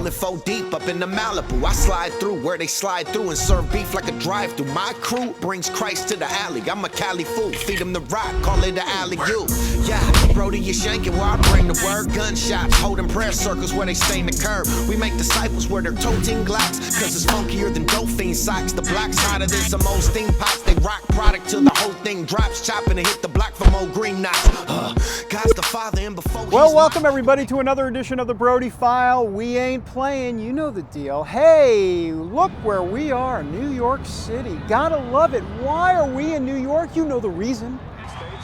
rolling 4 deep up in the Malibu. I slide through where they slide through and serve beef like a drive-through. My crew brings Christ to the alley. I'm a Cali fool, feed him the rock, call it the alley-oop. Yeah, Brody is yanking where I bring the word. Gunshots, holding prayer circles where they stain the curb. We make disciples where they're toting glocks, cause it's funkier than dope fiend socks. The black side of this, some old steam pots. They rock product till the whole thing drops, chopping and hit the block from old green knots. God's the Father and before Well, welcome everybody to another edition of the Brody File. We ain't playing, you know the deal. Hey, look where we are, New York City. Gotta love it. Why are we in New York? You know the reason.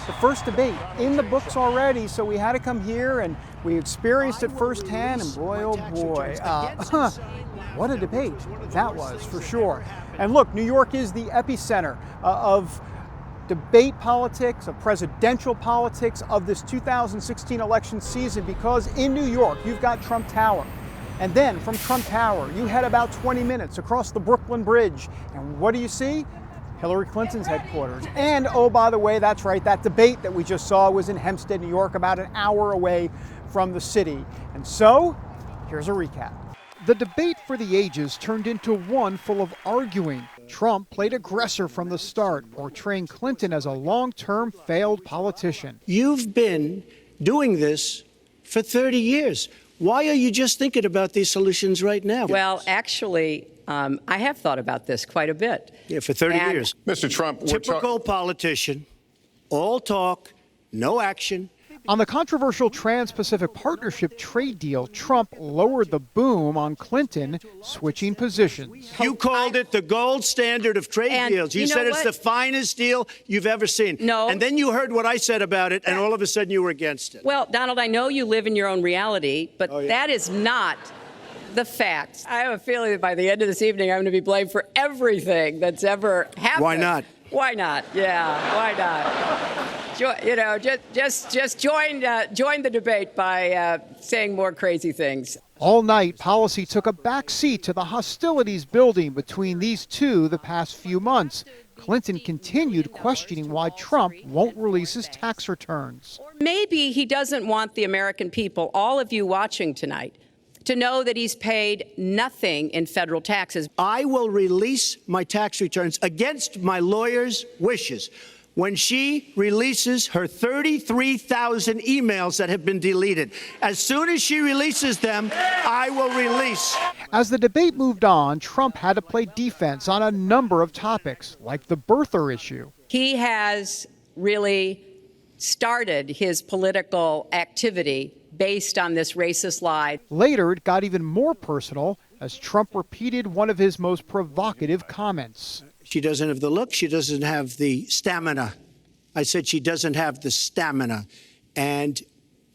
The first debate in the books already, so we had to come here and we experienced it firsthand, and boy, oh boy, what a debate that was, for sure. And look, New York is the epicenter of debate politics, of presidential politics of this 2016 election season, because in New York, you've got Trump Tower. And then from Trump Tower, you head about 20 minutes across the Brooklyn Bridge. And what do you see? Hillary Clinton's headquarters. And oh, by the way, that's right, that debate that we just saw was in Hempstead, New York, about an hour away from the city. And so, here's a recap. The debate for the ages turned into one full of arguing. Trump played aggressor from the start, portraying Clinton as a long-term failed politician. You've been doing this for 30 years. Why are you just thinking about these solutions right now? Well, actually, I have thought about this quite a bit. Yeah, for 30 years. Mr. Trump, typical politician, all talk, no action. On the controversial Trans-Pacific Partnership trade deal, Trump lowered the boom on Clinton, switching positions. You called it the gold standard of trade deals. You said it's the finest deal you've ever seen. No. And then you heard what I said about it, and all of a sudden you were against it. Well, Donald, I know you live in your own reality, but that is not the facts. I have a feeling that by the end of this evening, I'm going to be blamed for everything that's ever happened. Why not? Why not? Yeah, why not? You know, just join the debate by saying more crazy things. All night, policy took a back seat to the hostilities building between these two the past few months. Clinton continued questioning why Trump won't release his tax returns. Maybe he doesn't want the American people, all of you watching tonight, to know that he's paid nothing in federal taxes. I will release my tax returns against my lawyer's wishes when she releases her 33,000 emails that have been deleted. As soon as she releases them, I will release. As the debate moved on, Trump had to play defense on a number of topics, like the birther issue. He has really started his political activity based on this racist lie. Later, it got even more personal as Trump repeated one of his most provocative comments. She doesn't have the look. She doesn't have the stamina. I said she doesn't have the stamina. And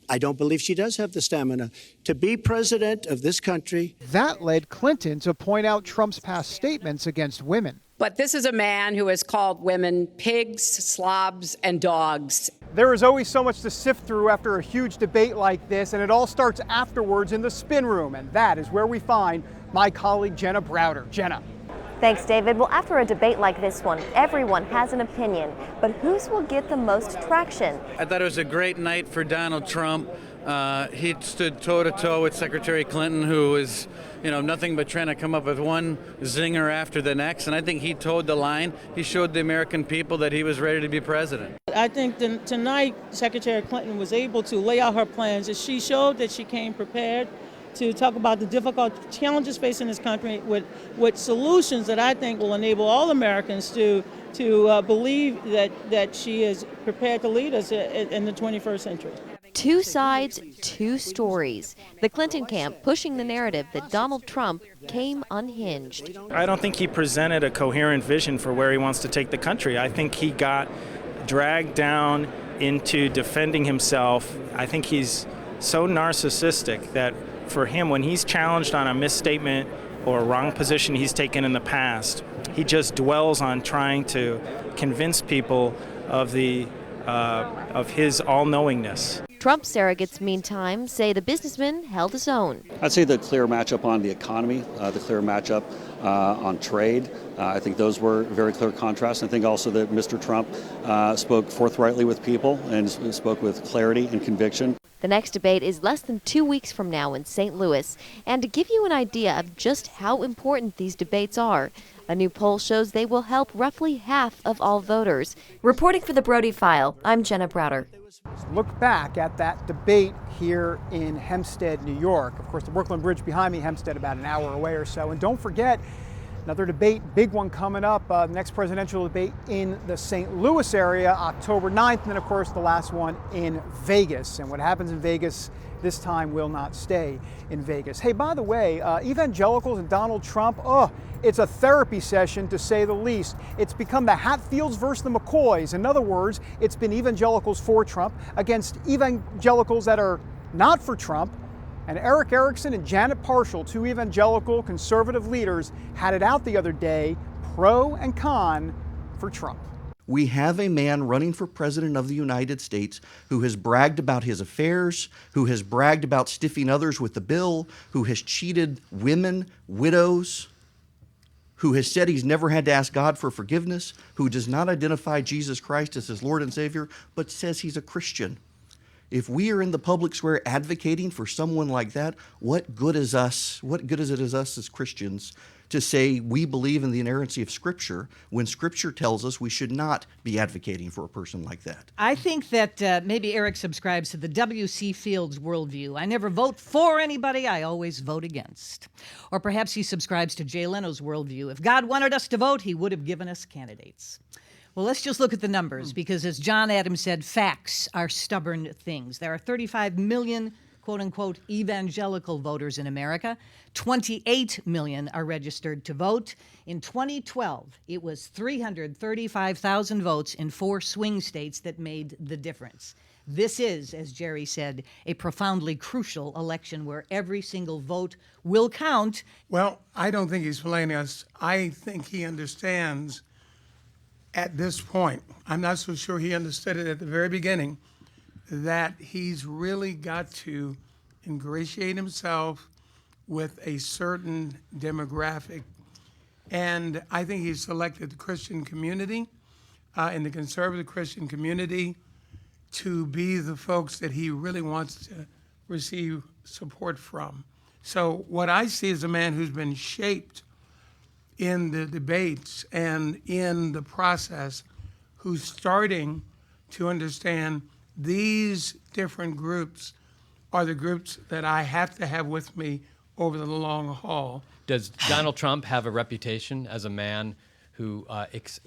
I don't believe she does have the stamina to be president of this country. That led Clinton to point out Trump's past statements against women. But this is a man who has called women pigs, slobs, and dogs. There is always so much to sift through after a huge debate like this, and it all starts afterwards in the spin room, and that is where we find my colleague Huma Abedin. Jenna. Thanks, David. Well, after a debate like this one, everyone has an opinion, but whose will get the most traction? I thought it was a great night for Donald Trump. He stood toe-to-toe with Secretary Clinton, who is, nothing but trying to come up with one zinger after the next. And I think he toed the line. He showed the American people that he was ready to be president. I think tonight Secretary Clinton was able to lay out her plans. She showed that she came prepared to talk about the difficult challenges facing this country with solutions that I think will enable all Americans to believe that she is prepared to lead us in the 21st century. Two sides, two stories. The Clinton camp pushing the narrative that Donald Trump came unhinged. I don't think he presented a coherent vision for where he wants to take the country. I think he got dragged down into defending himself. I think he's so narcissistic that for him, when he's challenged on a misstatement or a wrong position he's taken in the past, he just dwells on trying to convince people of his all-knowingness. Trump surrogates, meantime, say the businessman held his own. I'd say the clear matchup on the economy, the clear matchup on trade. I think those were very clear contrasts. I think also that Mr. Trump spoke forthrightly with people and spoke with clarity and conviction. The next debate is less than 2 weeks from now in St. Louis. And to give you an idea of just how important these debates are, a new poll shows they will help roughly half of all voters. Reporting for the Brody File, I'm Jenna Browder. Look back at that debate here in Hempstead, New York. Of course, the Brooklyn Bridge behind me, Hempstead about an hour away or so. And don't forget, another debate, big one coming up, the next presidential debate in the St. Louis area, October 9th, and then of course the last one in Vegas. And what happens in Vegas this time will not stay in Vegas. Hey, by the way, evangelicals and Donald Trump, it's a therapy session to say the least. It's become the Hatfields versus the McCoys. In other words, it's been evangelicals for Trump against evangelicals that are not for Trump. And Eric Erickson and Janet Parshall, two evangelical conservative leaders, had it out the other day, pro and con for Trump. We have a man running for president of the United States who has bragged about his affairs, who has bragged about stiffing others with the bill, who has cheated women, widows, who has said he's never had to ask God for forgiveness, who does not identify Jesus Christ as his Lord and Savior, but says he's a Christian. If we are in the public square advocating for someone like that, what good is us? What good is it as us as Christians to say we believe in the inerrancy of Scripture when Scripture tells us we should not be advocating for a person like that? I think that maybe Eric subscribes to the W.C. Fields worldview. I never vote for anybody, I always vote against. Or perhaps he subscribes to Jay Leno's worldview. If God wanted us to vote, he would have given us candidates. Well, let's just look at the numbers, because as John Adams said, facts are stubborn things. There are 35 million, quote-unquote, evangelical voters in America. 28 million are registered to vote. In 2012, it was 335,000 votes in 4 swing states that made the difference. This is, as Jerry said, a profoundly crucial election where every single vote will count. Well, I don't think he's playing us. I think he understands at this point, I'm not so sure he understood it at the very beginning, that he's really got to ingratiate himself with a certain demographic. And I think he's selected the Christian community, in the conservative Christian community, to be the folks that he really wants to receive support from. So what I see is a man who's been shaped in the debates and in the process, who's starting to understand these different groups are the groups that I have to have with me over the long haul. Does Donald Trump have a reputation as a man who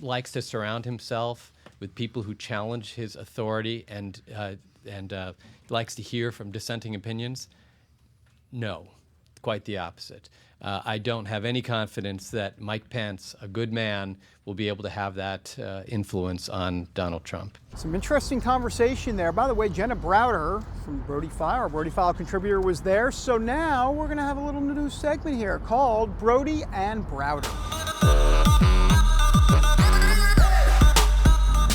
likes to surround himself with people who challenge his authority and likes to hear from dissenting opinions? No, quite the opposite. I don't have any confidence that Mike Pence, a good man, will be able to have that influence on Donald Trump. Some interesting conversation there. By the way, Jenna Browder from Brody File, our Brody File contributor, was there. So now we're going to have a little new segment here called Brody and Browder.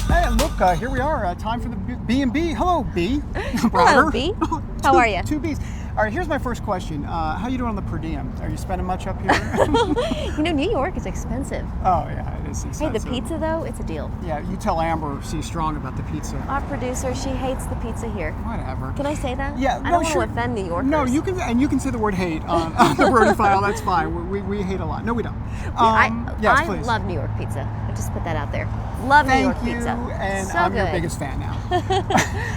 Hey, and look, here we are. Time for the B&B. Hello, B. Hello, B. How are you? Two Bs. All right, here's my first question. How you doing on the per diem? Are you spending much up here? You know, New York is expensive. Oh, yeah, it is expensive. Hey, the pizza, though, it's a deal. Yeah, you tell Amber C. Strong about the pizza. Our producer, she hates the pizza here. Whatever. Can I say that? Yeah, I don't want to offend New Yorkers. No, you can, and you can say the word hate on the Brody File. That's fine. We hate a lot. No, we don't. Yes, I please. love New York pizza. I just put that out there. Love New York pizza. Thank you, and so I'm good. your biggest fan now.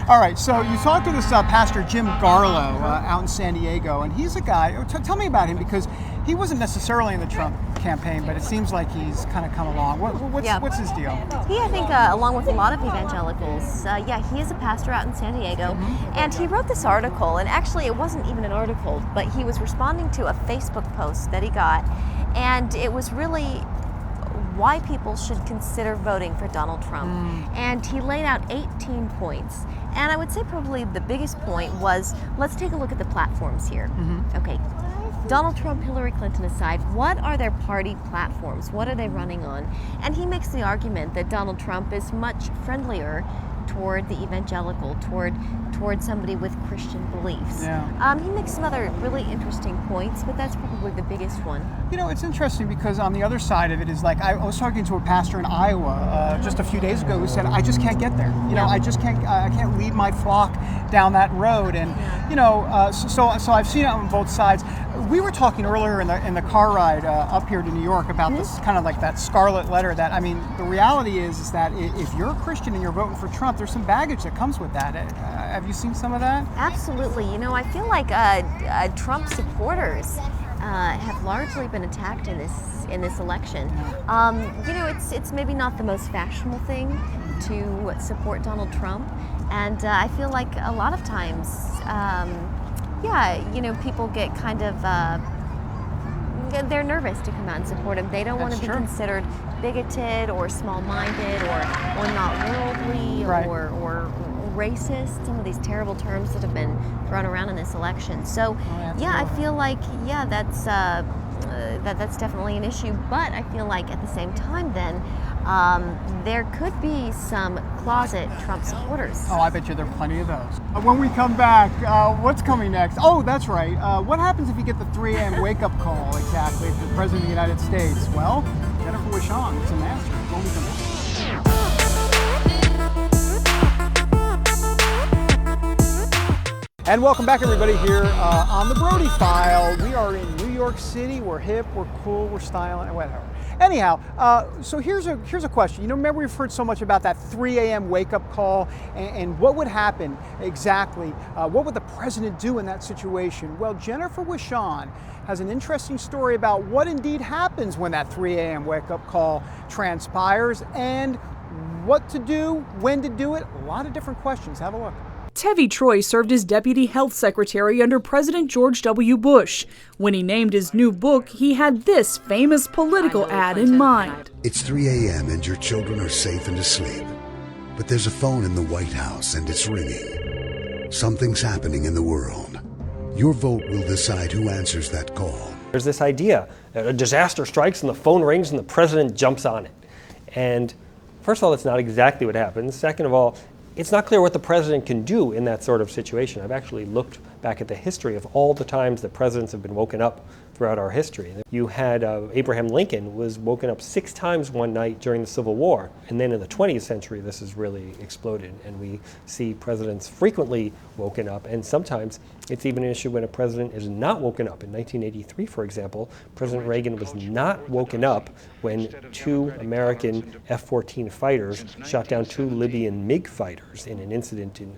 All right, so you talked to this Pastor Jim Garlow out in San Diego, and he's a guy. Tell me about him, because he wasn't necessarily in the Trump campaign, but it seems like he's kind of come along. What's his deal? He, I think, along with a lot of evangelicals, he is a pastor out in San Diego, and he wrote this article, and actually it wasn't even an article, but he was responding to a Facebook post that he got, and it was really why people should consider voting for Donald Trump. And he laid out 18 points. And I would say probably the biggest point was, let's take a look at the platforms here. Okay, Donald Trump, Hillary Clinton aside, what are their party platforms? What are they running on? And he makes the argument that Donald Trump is much friendlier toward the evangelical, toward somebody with Christian beliefs. He makes some other really interesting points, but that's probably the biggest one. You know, it's interesting because on the other side of it is like I was talking to a pastor in Iowa just a few days ago who said, I just can't get there. You know, I just can't. I can't lead my flock down that road, and you know, so I've seen it on both sides. We were talking earlier in the car ride up here to New York about this kind of like that scarlet letter. That, I mean, the reality is that if you're a Christian and you're voting for Trump, there's some baggage that comes with that. Have you seen some of that? Absolutely. You know, I feel like Trump supporters have largely been attacked in this election. You know, it's maybe not the most fashionable thing to support Donald Trump, and I feel like a lot of times, you know, people get kind of they're nervous to come out and support him. They don't want to be considered bigoted or small-minded or not worldly or racist, some of these terrible terms that have been thrown around in this election. So I feel like that's definitely an issue, but I feel like at the same time then there could be some closet Trump supporters. Oh, I bet you there are plenty of those. When we come back, what's coming next? Oh, that's right. What happens if you get the 3 a.m. wake-up call exactly from the President of the United States? Well, Jennifer Wishon is an answer when we come back. And welcome back, everybody, here on the Brody File. We are in New York City. We're hip, we're cool, we're styling, whatever. Anyhow, so here's a question. You know, remember we've heard so much about that 3 a.m. wake-up call, and what would happen exactly? What would the president do in that situation? Well, Jennifer Wishon has an interesting story about what indeed happens when that 3 a.m. wake-up call transpires, and what to do, when to do it. A lot of different questions. Have a look. Tevi Troy served as Deputy Health Secretary under President George W. Bush. When he named his new book, he had this famous political ad in mind. It's 3 a.m. and your children are safe and asleep. But there's a phone in the White House and it's ringing. Something's happening in the world. Your vote will decide who answers that call. There's this idea that a disaster strikes and the phone rings and the president jumps on it. And first of all, that's not exactly what happens. Second of all, it's not clear what the president can do in that sort of situation. I've actually looked back at the history of all the times that presidents have been woken up throughout our history. You had Abraham Lincoln was woken up 6 times one night during the Civil War. And then in the 20th century, this has really exploded. And we see presidents frequently woken up. And sometimes it's even an issue when a president is not woken up. In 1983, for example, President Reagan was not woken up when 2 American F-14 fighters shot down 2 Libyan MiG fighters in an incident in,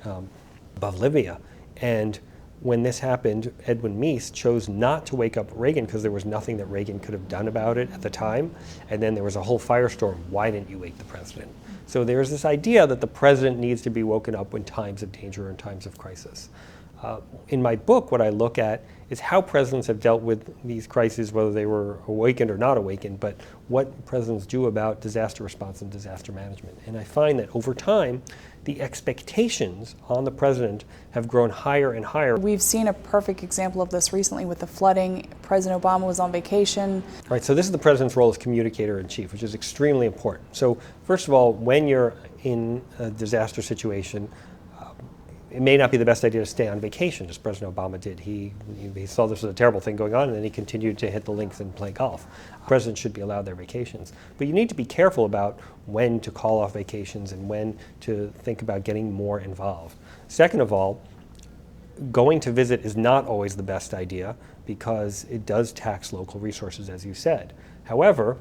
above Libya. And when this happened, Edwin Meese chose not to wake up Reagan because there was nothing that Reagan could have done about it at the time. And then there was a whole firestorm. Why didn't you wake the president? So there's this idea that the president needs to be woken up when times of danger and times of crisis. In my book, what I look at is how presidents have dealt with these crises, whether they were awakened or not awakened, but what presidents do about disaster response and disaster management. And I find that over time, the expectations on the president have grown higher and higher. We've seen a perfect example of this recently with the flooding. President Obama was on vacation. All right, so this is the president's role as communicator-in-chief, which is extremely important. So first of all, when you're in a disaster situation, it may not be the best idea to stay on vacation, as President Obama did. He saw this as a terrible thing going on, and then he continued to hit the links and play golf. Presidents should be allowed their vacations. But you need to be careful about when to call off vacations and when to think about getting more involved. Second of all, going to visit is not always the best idea because it does tax local resources, as you said. However,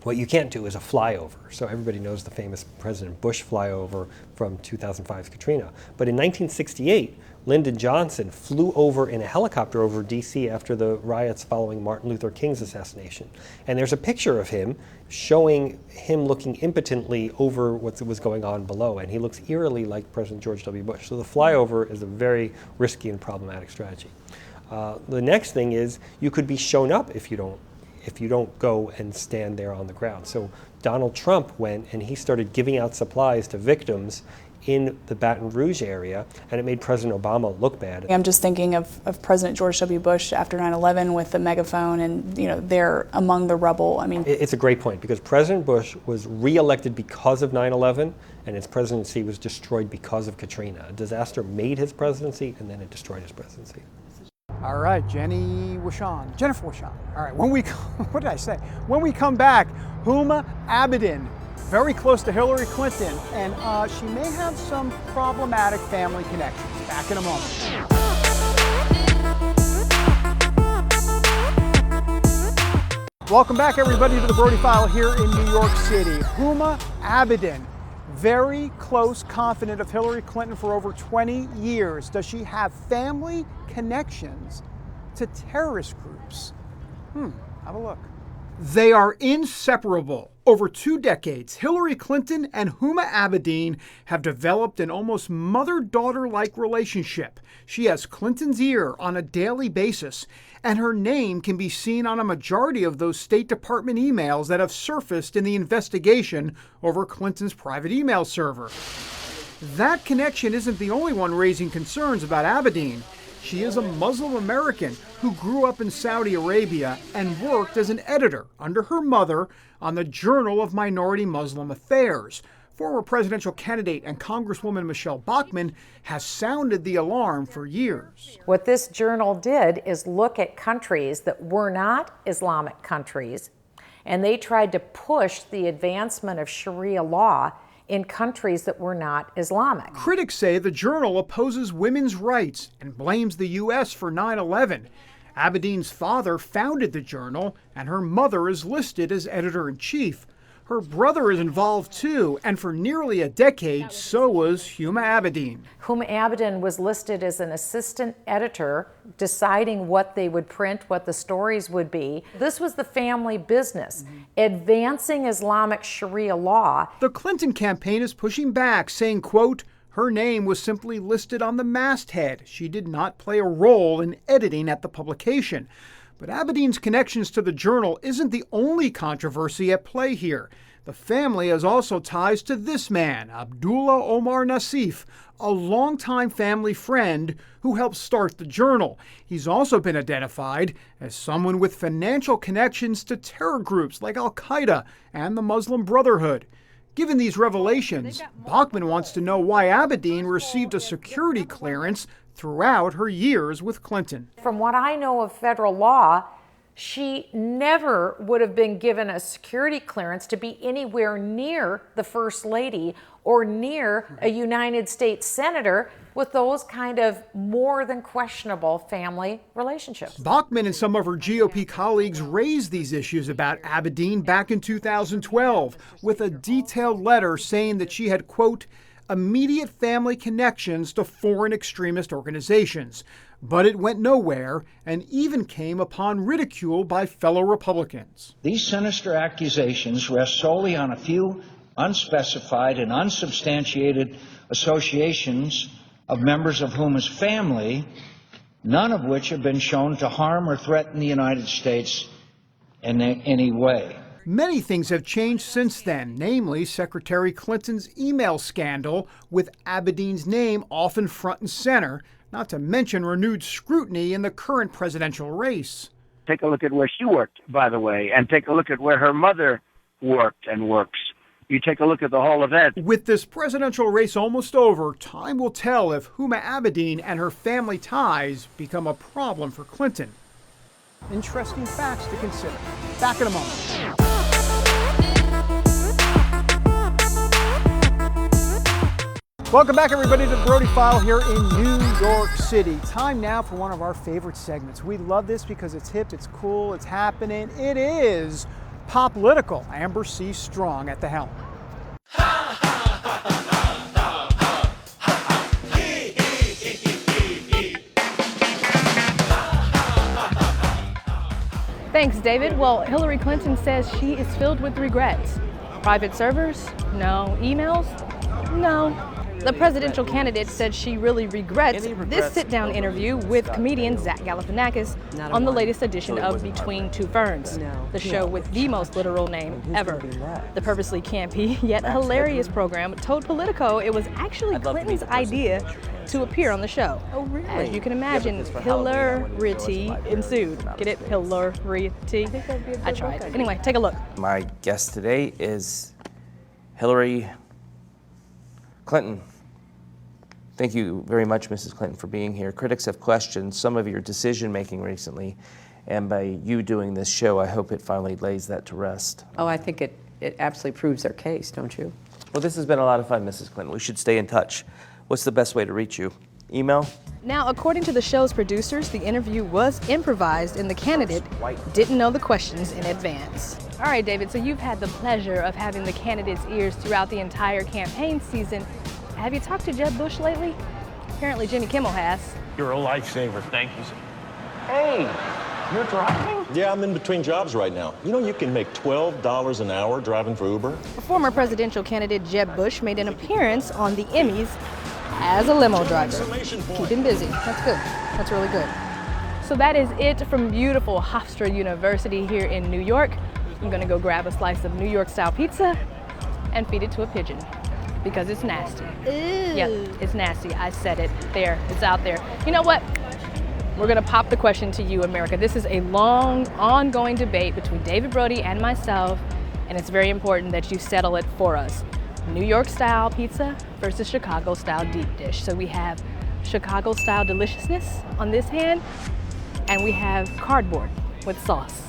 what you can't do is a flyover. So everybody knows the famous President Bush flyover from 2005's Katrina. But in 1968, Lyndon Johnson flew over in a helicopter over DC after the riots following Martin Luther King's assassination. And there's a picture of him showing him looking impotently over what was going on below. And he looks eerily like President George W. Bush. So the flyover is a very risky and problematic strategy. The next thing is you could be shown up if you don't go and stand there on the ground. So Donald Trump went and he started giving out supplies to victims in the Baton Rouge area, and it made President Obama look bad. I'm just thinking of President George W. Bush after 9/11 with the megaphone, and they're among the rubble. I mean, it's a great point, because President Bush was re-elected because of 9/11, and his presidency was destroyed because of Katrina. A disaster made his presidency, and then it destroyed his presidency. All right, Jennifer Wishon. All right, what did I say? When we come back, Huma Abedin, very close to Hillary Clinton, and she may have some problematic family connections. Back in a moment. Welcome back, everybody, to the Brody File here in New York City. Huma Abedin, very close confidant of Hillary Clinton for over 20 years. Does she have family connections to terrorist groups? Have a look. They are inseparable. Over 2 decades, Hillary Clinton and Huma Abedin have developed an almost mother-daughter-like relationship. She has Clinton's ear on a daily basis, and her name can be seen on a majority of those State Department emails that have surfaced in the investigation over Clinton's private email server. That connection isn't the only one raising concerns about Abedin. She is a Muslim American who grew up in Saudi Arabia and worked as an editor under her mother on the Journal of Minority Muslim Affairs. Former presidential candidate and Congresswoman Michelle Bachmann has sounded the alarm for years. What this journal did is look at countries that were not Islamic countries, and they tried to push the advancement of Sharia law in countries that were not Islamic. Critics say the journal opposes women's rights and blames the U.S. for 9/11. Abedin's father founded the journal, and her mother is listed as editor-in-chief. Her brother is involved too, and for nearly a decade, so was Huma Abedin. Huma Abedin was listed as an assistant editor, deciding what they would print, what the stories would be. This was the family business, advancing Islamic Sharia law. The Clinton campaign is pushing back, saying, quote, her name was simply listed on the masthead. She did not play a role in editing at the publication. But Abedin's connections to the journal isn't the only controversy at play here. The family has also ties to this man, Abdullah Omar Nassif, a longtime family friend who helped start the journal. He's also been identified as someone with financial connections to terror groups like Al-Qaeda and the Muslim Brotherhood. Given these revelations, Bachmann wants to know why Abedin received a security clearance throughout her years with Clinton. From what I know of federal law, she never would have been given a security clearance to be anywhere near the First Lady or near a United States Senator with those kind of more than questionable family relationships. Bachmann and some of her GOP colleagues raised these issues about Abedin back in 2012 with a detailed letter saying that she had, quote, immediate family connections to foreign extremist organizations. But it went nowhere and even came upon ridicule by fellow Republicans. These sinister accusations rest solely on a few unspecified and unsubstantiated associations of members of Huma's family, none of which have been shown to harm or threaten the United States in any way. Many things have changed since then, namely Secretary Clinton's email scandal with Abedin's name often front and center, not to mention renewed scrutiny in the current presidential race. Take a look at where she worked, by the way, and take a look at where her mother worked and works. You take a look at the whole event. With this presidential race almost over, time will tell if Huma Abedin and her family ties become a problem for Clinton. Interesting facts to consider. Back in a moment. Welcome back, everybody, to the Brody File here in New York City. Time now for one of our favorite segments. We love this because it's hip, it's cool, it's happening. It is Pop-Litical. Amber C. Strong at the helm. Thanks, David. Well, Hillary Clinton says she is filled with regrets. Private servers? No. Emails? No. The presidential candidate said she really regrets this sit-down interview with comedian Zach Galifianakis on the latest edition of Between Two Ferns, the show with the most literal name ever. The purposely campy yet hilarious program told Politico it was actually Clinton's idea to appear on the show. Oh, really? As you can imagine, hilarity ensued. Get it? Hilarity. I tried. Anyway, take a look. My guest today is Hillary Clinton. Thank you very much, Mrs. Clinton, for being here. Critics have questioned some of your decision-making recently, and by you doing this show, I hope it finally lays that to rest. Oh, I think it absolutely proves their case, don't you? Well, this has been a lot of fun, Mrs. Clinton. We should stay in touch. What's the best way to reach you? Email? Now, according to the show's producers, the interview was improvised and the candidate didn't know the questions in advance. All right, David, so you've had the pleasure of having the candidate's ears throughout the entire campaign season. Have you talked to Jeb Bush lately? Apparently Jimmy Kimmel has. You're a lifesaver, thank you. Hey, you're driving? Yeah, I'm in between jobs right now. You know you can make $12 an hour driving for Uber? Former presidential candidate Jeb Bush made an appearance on the Emmys as a limo driver. Keep him busy. That's good. That's really good. So that is it from beautiful Hofstra University here in New York. I'm gonna go grab a slice of New York style pizza and feed it to a pigeon because it's nasty. Ew. Yeah, it's nasty. I said it. There, it's out there. You know what? We're gonna pop the question to you, America. This is a long, ongoing debate between David Brody and myself, and it's very important that you settle it for us. New York style pizza versus Chicago style deep dish. So we have Chicago style deliciousness on this hand, and we have cardboard with sauce.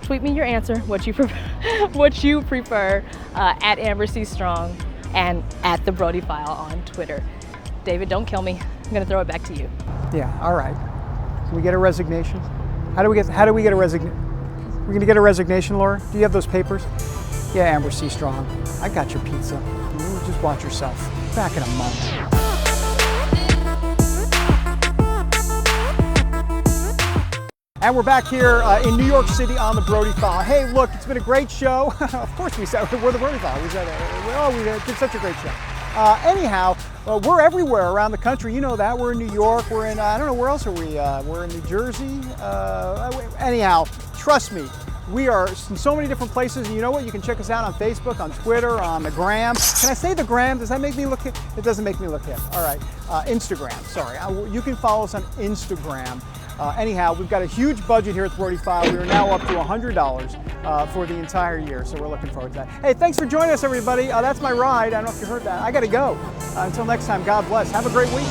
Tweet me your answer, what you prefer, at Amber C. Strong and at the Brody File on Twitter. David, don't kill me. I'm gonna throw it back to you. Yeah, all right. Can we get a resignation? How do we get a resignation? We're gonna get a resignation, Laura? Do you have those papers? Yeah, Amber C. Strong. I got your pizza. Just watch yourself. Back in a moment. And we're back here in New York City on the Brody File. Hey, look, it's been a great show. Of course we said we're the Brody File. We did such a great show. Anyhow, we're everywhere around the country. You know that. We're in New York. We're in, I don't know, where else are we? We're in New Jersey. Anyhow, trust me. We are in so many different places, and you know what? You can check us out on Facebook, on Twitter, on the gram. Can I say the gram? Does that make me look hip? It doesn't make me look hip. All right, Instagram, sorry. You can follow us on Instagram. Anyhow, we've got a huge budget here at the Brody File. We are now up to $100 for the entire year, so we're looking forward to that. Hey, thanks for joining us, everybody. That's my ride. I don't know if you heard that. I got to go. Until next time, God bless. Have a great week.